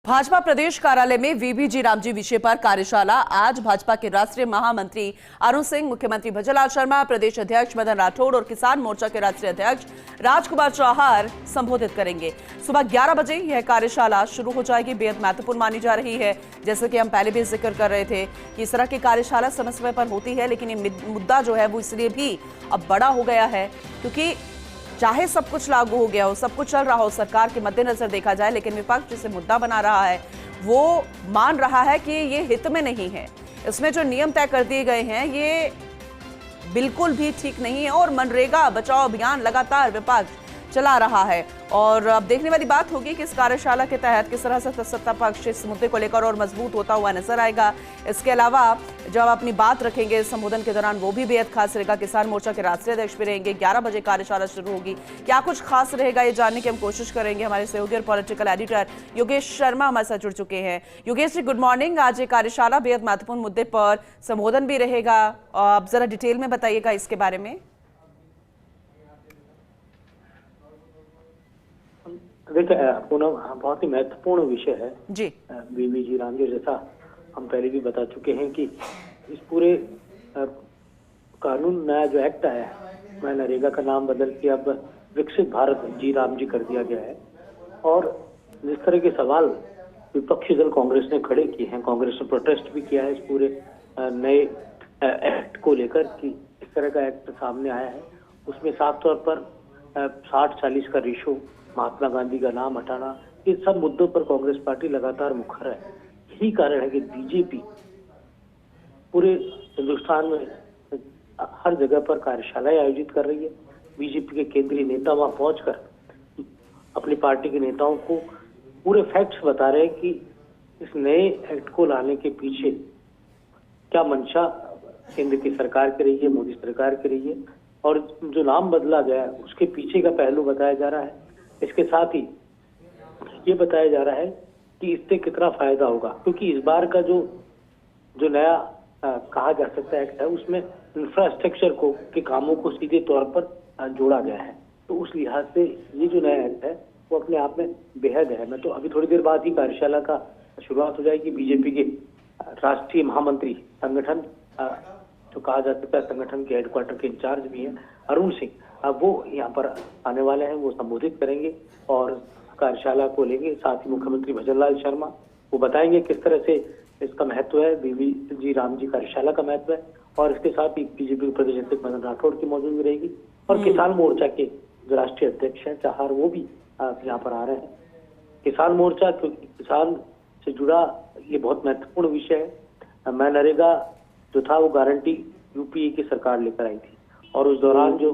भाजपा प्रदेश कार्यालय में वीबीजी रामजी विषय पर कार्यशाला। आज भाजपा के राष्ट्रीय महामंत्री अरुण सिंह, मुख्यमंत्री भजनलाल शर्मा, प्रदेश अध्यक्ष मदन राठौड़ और किसान मोर्चा के राष्ट्रीय अध्यक्ष राजकुमार चौहान संबोधित करेंगे। सुबह 11 बजे यह कार्यशाला शुरू हो जाएगी। बेहद महत्वपूर्ण मानी जा रही है। जैसे कि हम पहले भी जिक्र कर रहे थे कि इस तरह की कार्यशाला समय समय पर होती है, लेकिन ये मुद्दा जो है वो इसलिए भी अब बड़ा हो गया है क्योंकि चाहे सब कुछ लागू हो गया हो, सब कुछ चल रहा हो, सरकार के मद्देनजर देखा जाए, लेकिन विपक्ष जिसे मुद्दा बना रहा है वो मान रहा है कि ये हित में नहीं है। इसमें जो नियम तय कर दिए गए हैं ये बिल्कुल भी ठीक नहीं है और मनरेगा बचाओ अभियान लगातार विपक्ष चला रहा है। और अब देखने वाली बात होगी कि इस कार्यशाला के तहत किस तरह से सत्ता पक्ष इस मुद्दे को लेकर और मजबूत होता हुआ नजर आएगा। इसके अलावा जब अपनी बात रखेंगे संबोधन के दौरान वो भी बेहद खास रहेगा। किसान मोर्चा के राष्ट्रीय अध्यक्ष भी रहेंगे। 11 बजे कार्यशाला शुरू होगी। क्या कुछ खास रहेगा ये जानने की हम कोशिश करेंगे। हमारे सहयोगी और पॉलिटिकल एडिटर योगेश शर्मा हमारे साथ जुड़ चुके हैं। Yogesh ji, good morning. आज ये कार्यशाला बेहद महत्वपूर्ण मुद्दे पर संबोधन भी रहेगा। आप जरा डिटेल में बताइएगा इसके बारे में। देखिए, बहुत ही महत्वपूर्ण विषय है जी। वीबीजी रामजी, जैसा हम पहले भी बता चुके हैं कि इस पूरे कानून नया जो एक्ट आया है, मनरेगा का नाम बदल के अब विकसित भारत जी रामजी कर दिया गया है। और जिस तरह के सवाल विपक्षी दल कांग्रेस ने खड़े किए हैं, कांग्रेस ने प्रोटेस्ट भी किया है इस पूरे नए एक्ट को लेकर कि इस तरह का एक्ट सामने आया है, उसमें साफ तौर पर 60-40 का रेशो, महात्मा गांधी का नाम हटाना, ये सब मुद्दों पर कांग्रेस पार्टी लगातार मुखर है। यही कारण है कि बीजेपी पूरे हिंदुस्तान में हर जगह पर कार्यशालाएं आयोजित कर रही है। बीजेपी के केंद्रीय नेता वहां पहुंचकर अपनी पार्टी के नेताओं को पूरे फैक्ट्स बता रहे हैं कि इस नए एक्ट को लाने के पीछे क्या मंशा केंद्र की सरकार की रही है, मोदी सरकार की रही है, और जो नाम बदला गया है उसके पीछे का पहलू बताया जा रहा है। इसके साथ ही ये बताया जा रहा है कि इससे कितना फायदा होगा, क्योंकि इस बार का जो नया कहा जा सकता है एक्ट है, उसमें इंफ्रास्ट्रक्चर को के कामों को सीधे तौर पर जोड़ा गया है। तो उस लिहाज से ये जो नया एक्ट है वो अपने आप में बेहद है। मैं तो अभी थोड़ी देर बाद ही कार्यशाला का शुरुआत हो जाएगी। बीजेपी के राष्ट्रीय महामंत्री संगठन, जो कहा जा सकता है संगठन के हेडक्वार्टर के इंचार्ज भी हैं, अरुण सिंह, अब वो यहाँ पर आने वाले हैं। वो संबोधित करेंगे और कार्यशाला को लेंगे। साथ ही मुख्यमंत्री भजनलाल शर्मा वो बताएंगे किस तरह से इसका महत्व है, वीबीजी रामजी कार्यशाला का महत्व है। और इसके साथ ही बीजेपी के प्रदेश अध्यक्ष मदन राठौड़ की मौजूदगी रहेगी और किसान मोर्चा के जो राष्ट्रीय अध्यक्ष हैं चौहान, वो भी यहाँ पर आ रहे हैं। किसान मोर्चा, क्योंकि किसान से जुड़ा ये बहुत महत्वपूर्ण विषय है। मनरेगा जो था वो गारंटी यूपीए की सरकार लेकर आई थी, और उस दौरान जो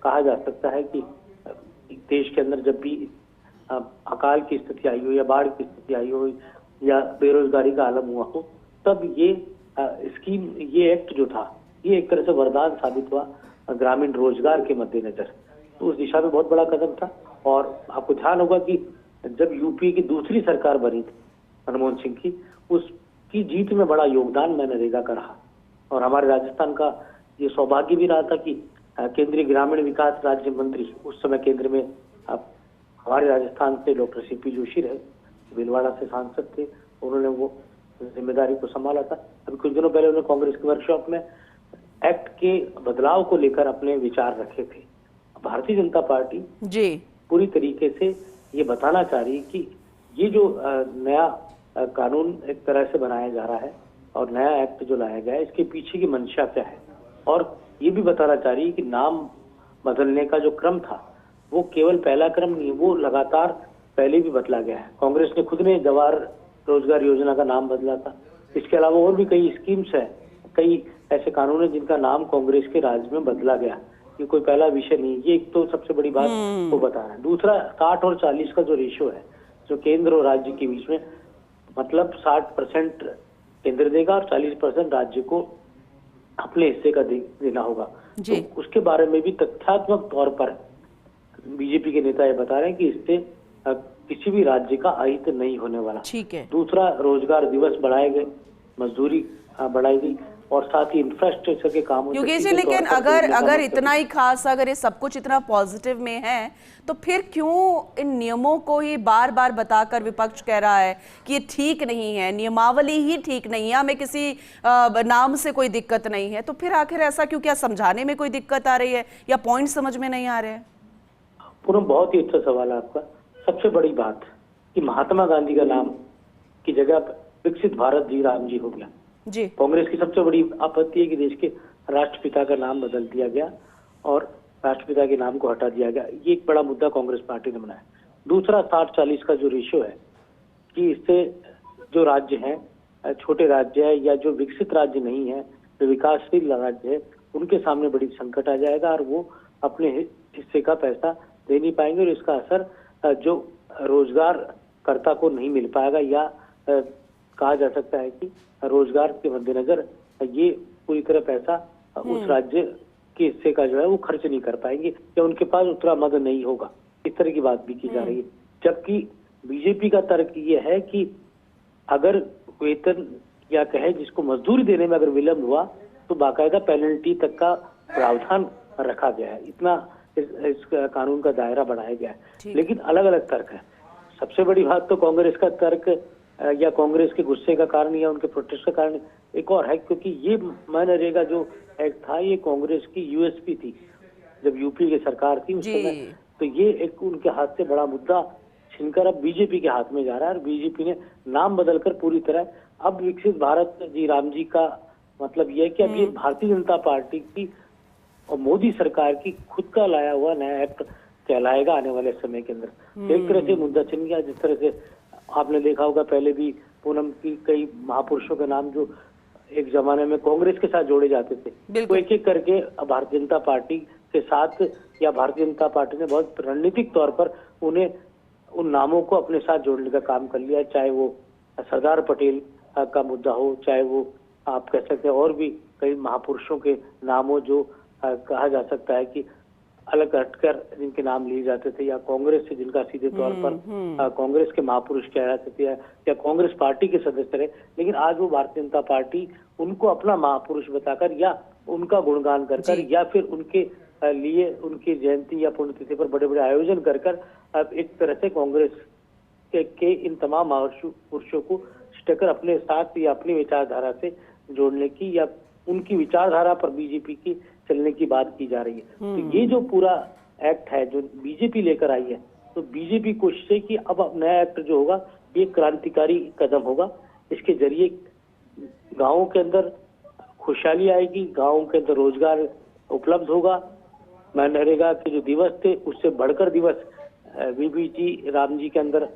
कहा जा सकता है कि देश के अंदर जब भी अकाल की स्थिति आई हो या बाढ़ की स्थिति आई हो या बेरोजगारी का आलम हुआ हो, तब ये स्कीम, ये एक्ट जो था, ये एक तरह से वरदान साबित हुआ ग्रामीण रोजगार के मद्देनजर। तो उस दिशा में बहुत बड़ा कदम था। और आपको ध्यान होगा कि जब यूपीए की दूसरी सरकार बनी थी मनमोहन सिंह की, उसकी जीत में बड़ा योगदान मनरेगा का रहा। और हमारे राजस्थान का ये सौभाग्य भी रहा था कि केंद्रीय ग्रामीण विकास राज्य मंत्री उस समय केंद्र में हमारे राजस्थान से डॉक्टर सीपी जोशी रहे, भीलवाड़ा से सांसद थे, उन्होंने वो जिम्मेदारी को संभाला था। अभी कुछ दिनों पहले उन्होंने कांग्रेस के वर्कशॉप में एक्ट के बदलाव को लेकर अपने विचार रखे थे। भारतीय जनता पार्टी जी पूरी तरीके से ये बताना चाह रही है कि ये जो नया कानून एक तरह से बनाया जा रहा है और नया एक्ट जो लाया गया है, इसके पीछे की मंशा क्या है। और ये भी बताना चाह रही है कि नाम बदलने का जो क्रम था वो केवल पहला क्रम नहीं, वो लगातार पहले भी बदला गया है। कांग्रेस ने खुद ने जवाहर रोजगार योजना का नाम बदला था। इसके अलावा और भी कई स्कीम्स है, कई ऐसे कानून है जिनका नाम कांग्रेस के राज में बदला गया। ये कोई पहला विषय नहीं, ये एक तो सबसे बड़ी बात वो बता रहा है। दूसरा, 60 और 40 का जो रेशो है, जो केंद्र और राज्य के बीच में, मतलब 60% केंद्र देगा और 40% राज्य को अपने हिस्से का देना होगा। तो उसके बारे में भी तथ्यात्मक तौर पर बीजेपी के नेता ये बता रहे हैं कि इससे किसी भी राज्य का अहित नहीं होने वाला। ठीक है। दूसरा, रोजगार दिवस बढ़ाए गए, मजदूरी बढ़ाई गई। और साथ ही इंफ्रास्ट्रक्चर के कामों से योगेश जी, सीधे लेकिन तौर पर जोड़ने का अगर मकसद इतना ही खास, अगर ये सब कुछ इतना पॉजिटिव में है, तो फिर क्यों इन नियमों को ही बार बार बताकर विपक्ष कह रहा है कि ये ठीक नहीं है, नियमावली ही ठीक नहीं है, हमें किसी नाम से कोई दिक्कत नहीं है? तो फिर आखिर ऐसा क्यों? क्या समझाने में कोई दिक्कत आ रही है या पॉइंट समझ में नहीं आ रहे हैं? पूनम, बहुत ही अच्छा सवाल है आपका। सबसे बड़ी बात कि महात्मा गांधी का नाम की जगह विकसित भारत जी राम जी हो गया। जी, कांग्रेस की सबसे बड़ी आपत्ति है कि देश के राष्ट्रपिता का नाम बदल दिया गया और राष्ट्रपिता के नाम को हटा दिया गया। ये एक बड़ा मुद्दा कांग्रेस पार्टी ने बनाया। दूसरा, 60-40 का जो रेशियो है कि इससे जो राज्य हैं, छोटे राज्य है या जो विकसित राज्य नहीं है, जो विकासशील राज्य है, उनके सामने बड़ी संकट आ जाएगा और वो अपने हिस्से का पैसा दे नहीं पाएंगे और इसका असर जो रोजगार कर्ता को नहीं मिल पाएगा या कहा जा सकता है कि रोजगार के मद्देनजर ये पूरी तरह पैसा उस राज्य के हिस्से का जो है वो खर्च नहीं कर पाएंगे या उनके पास उतना मद नहीं होगा। इस तरह की बात भी की जा रही है। जबकि बीजेपी का तर्क ये है कि अगर वेतन या कहे जिसको मजदूरी देने में अगर विलंब हुआ तो बाकायदा पेनल्टी तक का प्रावधान रखा गया है। इतना इस कानून का दायरा बढ़ाया गया है। लेकिन अलग अलग तर्क है। सबसे बड़ी बात तो कांग्रेस का तर्क या कांग्रेस के गुस्से का कारण या उनके प्रोटेस्ट का कारण एक और है, क्योंकि ये मनरेगा जो एक्ट था ये कांग्रेस की यूएसपी थी जब यूपी की सरकार थी उस समय। तो ये एक उनके हाथ से बड़ा मुद्दा छिनकर अब बीजेपी के हाथ में जा रहा है और बीजेपी ने नाम बदलकर पूरी तरह अब विकसित भारत जी राम जी का मतलब यह है कि अब ये भारतीय जनता पार्टी की और मोदी सरकार की खुद का लाया हुआ नया एक्ट कहलाएगा आने वाले समय के अंदर। एक तरह से मुद्दा छिन गया। जिस तरह से आपने देखा होगा पहले भी पूनम की कई महापुरुषों के नाम जो एक जमाने में कांग्रेस के साथ जोड़े जाते थे, वो एक एक करके भारतीय जनता पार्टी के साथ या भारतीय जनता पार्टी ने बहुत रणनीतिक तौर पर उन्हें उन नामों को अपने साथ जोड़ने का काम कर लिया। चाहे वो सरदार पटेल का मुद्दा हो, चाहे वो आप कह सकते हैं और भी कई महापुरुषों के नाम हो जो कहा जा सकता है कि अलग हटकर जिनके नाम लिए जाते थे या कांग्रेस से जिनका सीधे तौर पर कांग्रेस के महापुरुष कह जाते थे या कांग्रेस पार्टी के सदस्य रहे, लेकिन आज वो भारतीय जनता पार्टी उनको अपना महापुरुष बताकर या उनका गुणगान कर या फिर उनके लिए उनकी जयंती या पुण्यतिथि पर बड़े बड़े आयोजन कर अब एक तरह से कांग्रेस के इन तमाम महापुरुषों को स्टेकर अपने साथ या अपनी विचारधारा से जोड़ने की या उनकी विचारधारा पर बीजेपी की चलने की बात की जा रही है। तो ये जो पूरा एक्ट है जो बीजेपी लेकर आई है, तो बीजेपी कोशिश है कि अब नया एक्ट जो होगा ये क्रांतिकारी कदम होगा। इसके जरिए गांवों के अंदर खुशहाली आएगी, गांवों के अंदर रोजगार उपलब्ध होगा। मनरेगा के जो दिवस थे उससे बढ़कर दिवस वीबीजी राम जी के अंदर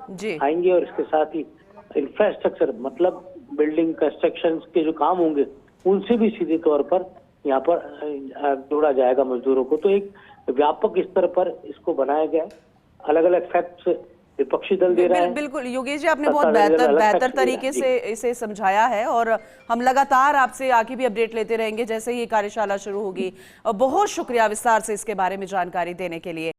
आएंगे और इसके साथ ही इंफ्रास्ट्रक्चर मतलब बिल्डिंग कंस्ट्रक्शन के जो काम होंगे उनसे भी सीधे तौर पर यहाँ पर जोड़ा जाएगा मजदूरों को। तो एक व्यापक स्तर पर इसको बनाया गया। अलग अलग फैक्ट्स विपक्षी दल दे रहा है। बिल्कुल योगेश जी, आपने बहुत बेहतर तरीके से इसे समझाया है और हम लगातार आपसे आगे भी अपडेट लेते रहेंगे जैसे ही ये कार्यशाला शुरू होगी। बहुत शुक्रिया विस्तार से इसके बारे में जानकारी देने के लिए।